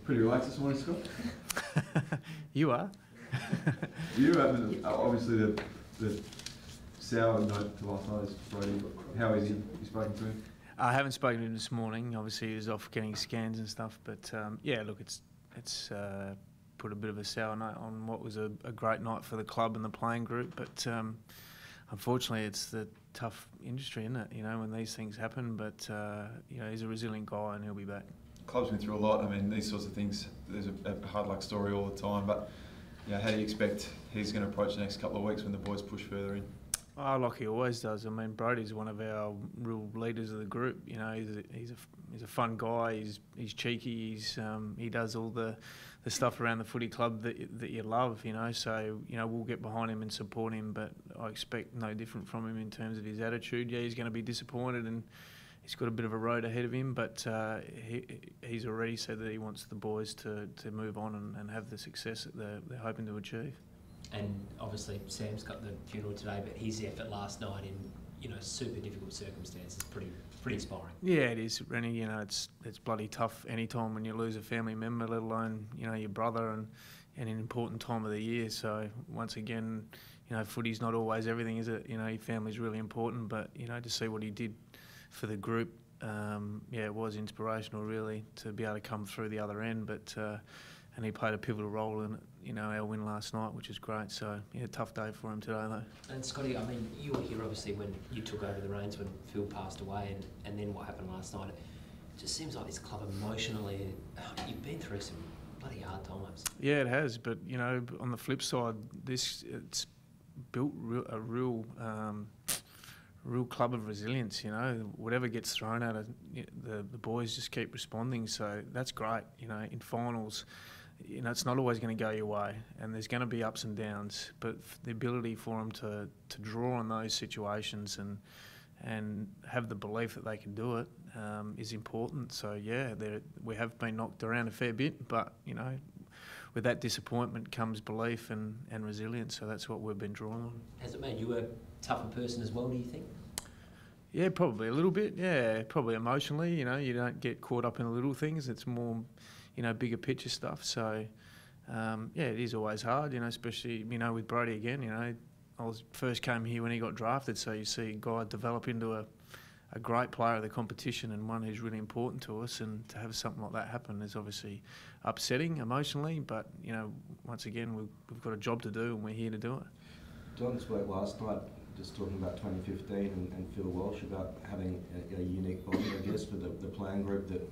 Pretty relaxed this morning, Scott? You are? You haven't, obviously the sour note to last night is Brody. How is he? You spoken to him? I haven't spoken to him this morning. Obviously he was off getting scans and stuff, but yeah, look, it's put a bit of a sour note on what was a great night for the club and the playing group, but unfortunately it's the tough industry, isn't it, you know, when these things happen, but you know, he's a resilient guy and he'll be back. Club's been through a lot. I mean, these sorts of things, there's a hard luck story all the time, but you know, how do you expect he's going to approach the next couple of weeks when the boys push further in? Oh, like he always does. I mean, Brodie's one of our real leaders of the group. You know, he's a fun guy. He's cheeky. He does all the stuff around the footy club that you love. You know, so you know we'll get behind him and support him. But I expect no different from him in terms of his attitude. Yeah, he's going to be disappointed and he's got a bit of a road ahead of him. But he's already said that he wants the boys to move on and have the success that they're hoping to achieve. And obviously Sam's got the funeral today, but his effort last night in, you know, super difficult circumstances, pretty inspiring. Yeah, it is, Rennie. You know, it's bloody tough any time when you lose a family member, let alone, you know, your brother, and an important time of the year. So once again, you know, footy's not always everything, is it? You know, your family's really important, but you know, to see what he did for the group, yeah, it was inspirational really to be able to come through the other end, but. And he played a pivotal role in, you know, our win last night, which is great. So, yeah, tough day for him today, though. And Scotty, I mean, you were here obviously when you took over the reins when Phil passed away, and then what happened last night. It just seems like this club emotionally, you've been through some bloody hard times. Yeah, it has. But you know, on the flip side, it's built a real club of resilience. You know, whatever gets thrown at it, the boys just keep responding. So that's great. You know, in finals. You know, it's not always going to go your way, and there's going to be ups and downs. But the ability for them to draw on those situations and have the belief that they can do it is important. So yeah, we have been knocked around a fair bit, but you know, with that disappointment comes belief and resilience. So that's what we've been drawing on. Has it made you a tougher person as well, do you think? Yeah, probably a little bit. Yeah, probably emotionally. You know, you don't get caught up in the little things. It's more, you know, bigger picture stuff. So, yeah, it is always hard, you know, especially, you know, with Brodie again. You know, I first came here when he got drafted, so you see a guy develop into a great player of the competition and one who's really important to us, and to have something like that happen is obviously upsetting emotionally, but, you know, once again, we've got a job to do and we're here to do it. John spoke last night just talking about 2015 and Phil Walsh about having a unique bond, I guess, for the playing group that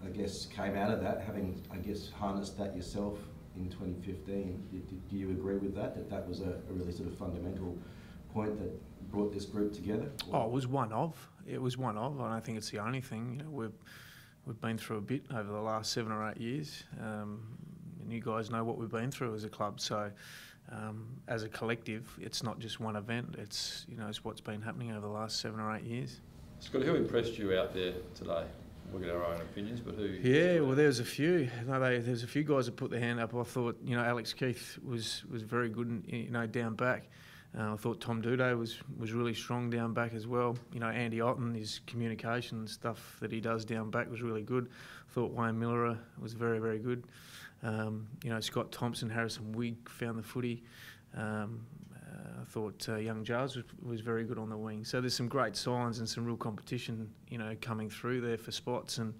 I guess came out of that, having, I guess, harnessed that yourself in 2015. Do you agree with that that was a really sort of fundamental point that brought this group together? Oh, it was one of. I don't think it's the only thing. You know, we've been through a bit over the last 7 or 8 years, and you guys know what we've been through as a club. So, as a collective, it's not just one event. It's, you know, it's what's been happening over the last 7 or 8 years. Scott, who impressed you out there today? We'll get our own opinions, but who? Yeah, well, there's a few. No, there's a few guys that put their hand up. I thought, you know, Alex Keith was very good, you know, down back. I thought Tom Duday was really strong down back as well. You know, Andy Otten, his communication and stuff that he does down back was really good. I thought Wayne Miller was very, very good. You know, Scott Thompson, Harrison Wigg found the footy. I thought young Giles was very good on the wing. So there's some great signs and some real competition, you know, coming through there for spots. And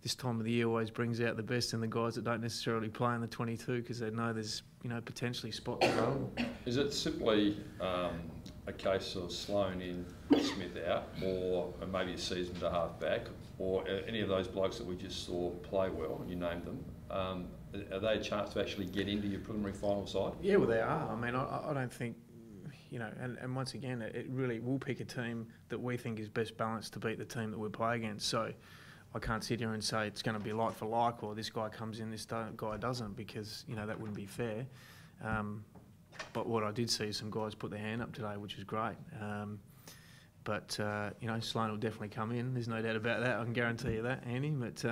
this time of the year always brings out the best in the guys that don't necessarily play in the 22 because they know there's, you know, potentially spots available. Is it simply a case of slowing in Smith out, or maybe a seasoned to half back, or any of those blokes that we just saw play well, you named them, are they a chance to actually get into your preliminary final side? Yeah, well, they are. I mean, I don't think, you know, and once again, it really will pick a team that we think is best balanced to beat the team that we play against. So I can't sit here and say it's going to be like for like, or this guy comes in, this guy doesn't, because, you know, that wouldn't be fair. But what I did see is some guys put their hand up today, which is great. But you know, Sloan will definitely come in. There's no doubt about that. I can guarantee you that, Andy. But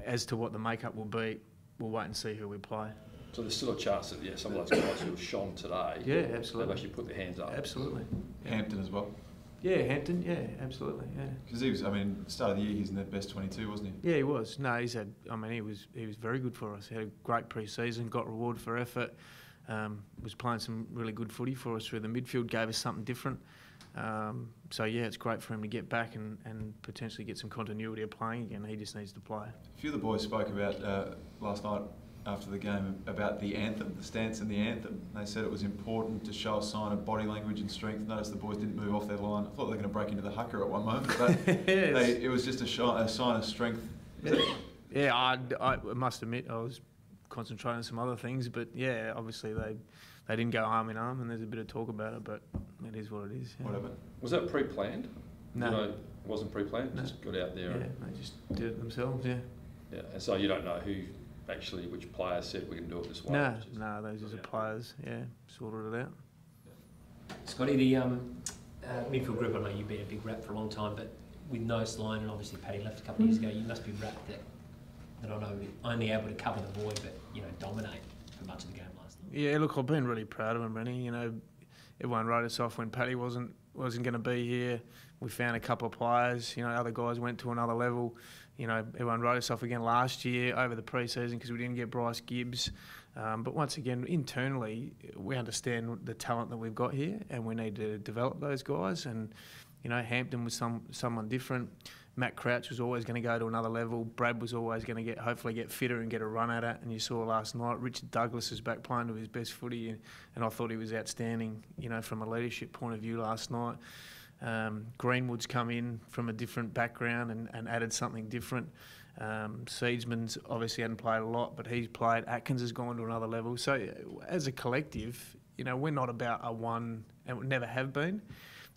as to what the makeup will be, we'll wait and see who we play. So there's still a chance that, yeah, some of those guys who have shone today, yeah, absolutely, they've actually put their hands up. Absolutely. Hampton as well. Yeah, Hampton. Yeah, absolutely. Yeah. Because he was, I mean, start of the year, he's in the best 22, wasn't he? Yeah, he was. No, he's had. I mean, he was very good for us. He had a great pre-season, got reward for effort. Was playing some really good footy for us through the midfield. Gave us something different. So yeah, it's great for him to get back and potentially get some continuity of playing again. He just needs to play. A few of the boys spoke about last night after the game about the anthem, the stance in the anthem. They said it was important to show a sign of body language and strength. Notice the boys didn't move off their line. I thought they were going to break into the hooker at one moment, but it was just a sign of strength. Yeah, I must admit I was concentrating on some other things, but yeah, obviously they didn't go arm in arm, and there's a bit of talk about it, but it is what it is. Yeah. Whatever. Was that pre-planned? No. It wasn't pre-planned, No. just got out there. Yeah, they just did it themselves, yeah. Yeah, and so you don't know which player said we can do it this way? No, those are the players, yeah, sorted it out. Scotty, the midfield group, I know you've been a big rap for a long time, but with no Sloan and obviously Paddy left a couple of years ago, you must be wrapped that not only able to cover the void, but dominate for much of the game last night. Yeah, look, I've been really proud of him, Rennie. Everyone wrote us off when Paddy wasn't going to be here. We found a couple of players. Other guys went to another level. Everyone wrote us off again last year over the pre-season because we didn't get Bryce Gibbs. But once again, internally, we understand the talent that we've got here, and we need to develop those guys. And Hampton was someone different. Matt Crouch was always going to go to another level. Brad was always going to hopefully get fitter and get a run at it. And you saw last night, Richard Douglas is back playing to his best footy, and I thought he was outstanding, from a leadership point of view last night. Greenwood's come in from a different background and added something different. Seedsman's obviously hadn't played a lot, but he's played. Atkins has gone to another level. So as a collective, we're not about a one, and we never have been,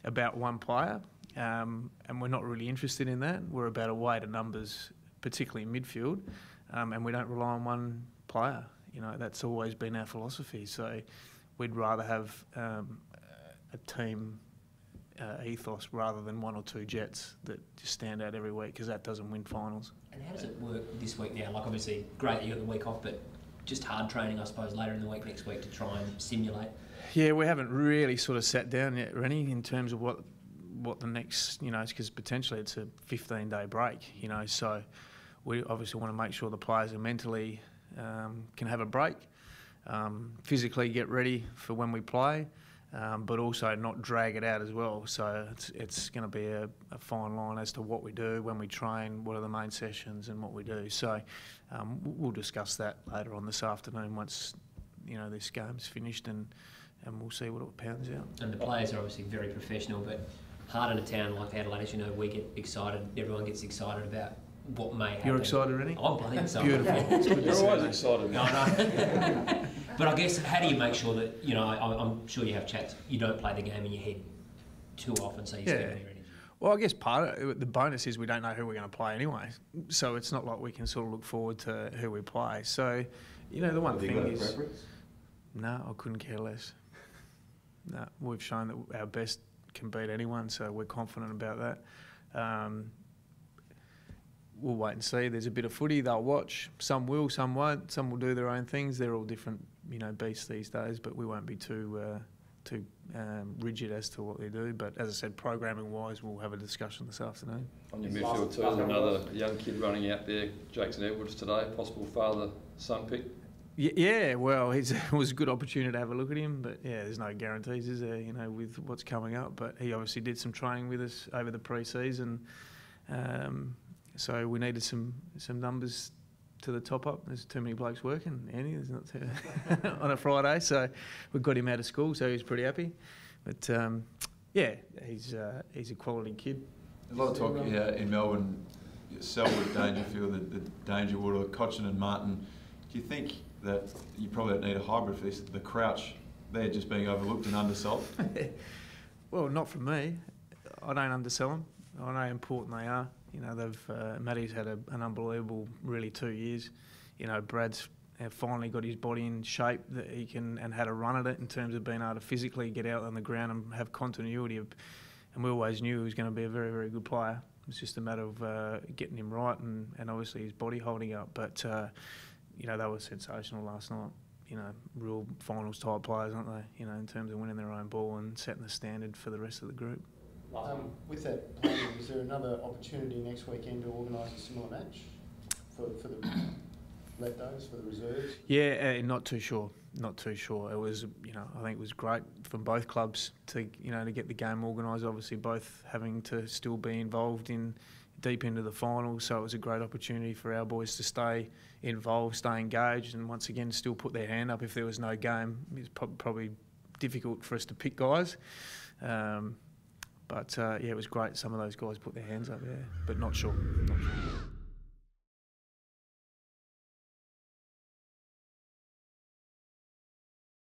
about one player. And we're not really interested in that. We're about a weight of numbers, particularly in midfield, and we don't rely on one player. That's always been our philosophy. So we'd rather have a team ethos rather than one or two jets that just stand out every week, because that doesn't win finals. And how does it work this week now? Like, obviously, great that you got the week off, but just hard training, I suppose, later in the week, next week, to try and simulate? Yeah, we haven't really sort of sat down yet, Rennie, in terms of what the next, because potentially it's a 15-day break, so we obviously want to make sure the players are mentally can have a break, physically get ready for when we play, but also not drag it out as well. So it's going to be a fine line as to what we do, when we train, what are the main sessions and what we do. So we'll discuss that later on this afternoon once, this game's finished, and we'll see what it pans out. And the players are obviously very professional, but hard in a town like Adelaide, as you know, we get excited, everyone gets excited about what may happen. You're excited, Rennie? I'm bloody excited. Beautiful. It's good to You're see always that. excited. No. But I guess, how do you make sure that, I'm sure you have chats, you don't play the game in your head too often, so you spend your energy? Well, I guess part of the bonus is we don't know who we're going to play anyway, so it's not like we can sort of look forward to who we play. So, the one thing is... Preference? No, I couldn't care less. No, we've shown that our best can beat anyone, so we're confident about that. We'll wait and see. There's a bit of footy they'll watch. Some will, some won't. Some will do their own things. They're all different, beasts these days. But we won't be too rigid as to what they do. But as I said, programming-wise, we'll have a discussion this afternoon. On your midfield too, there's another young kid running out there, Jackson Edwards today, possible father-son pick. Yeah, well, it was a good opportunity to have a look at him, but yeah, there's no guarantees, is there, with what's coming up. But he obviously did some training with us over the pre-season, so we needed some numbers to the top up. There's too many blokes working, Andy, there's not too on a Friday, so we got him out of school, so he was pretty happy. But yeah, he's a quality kid. There's a lot of talk in Melbourne, Selwood, Dangerfield, the Dangerwood, or Cochin and Martin. Do you think that you probably don't need a hybrid for this? The Crouch, they're just being overlooked and undersold? Well, not from me. I don't undersell them. I know how important they are. Matty's had an unbelievable, really, 2 years. Brad's finally got his body in shape that he can, and had a run at it in terms of being able to physically get out on the ground and have continuity. And we always knew he was going to be a very, very good player. It's just a matter of getting him right and obviously his body holding up. But they were sensational last night. Real finals type players, aren't they? In terms of winning their own ball and setting the standard for the rest of the group. With that planning, is there another opportunity next weekend to organise a similar match for the leftovers, for the reserves? Yeah, not too sure. Not too sure. It was, I think it was great from both clubs to get the game organised. Obviously, both having to still be involved in deep into the finals, so it was a great opportunity for our boys to stay involved, stay engaged, and once again still put their hand up if there was no game. It was probably difficult for us to pick guys. But it was great. Some of those guys put their hands up, but not sure.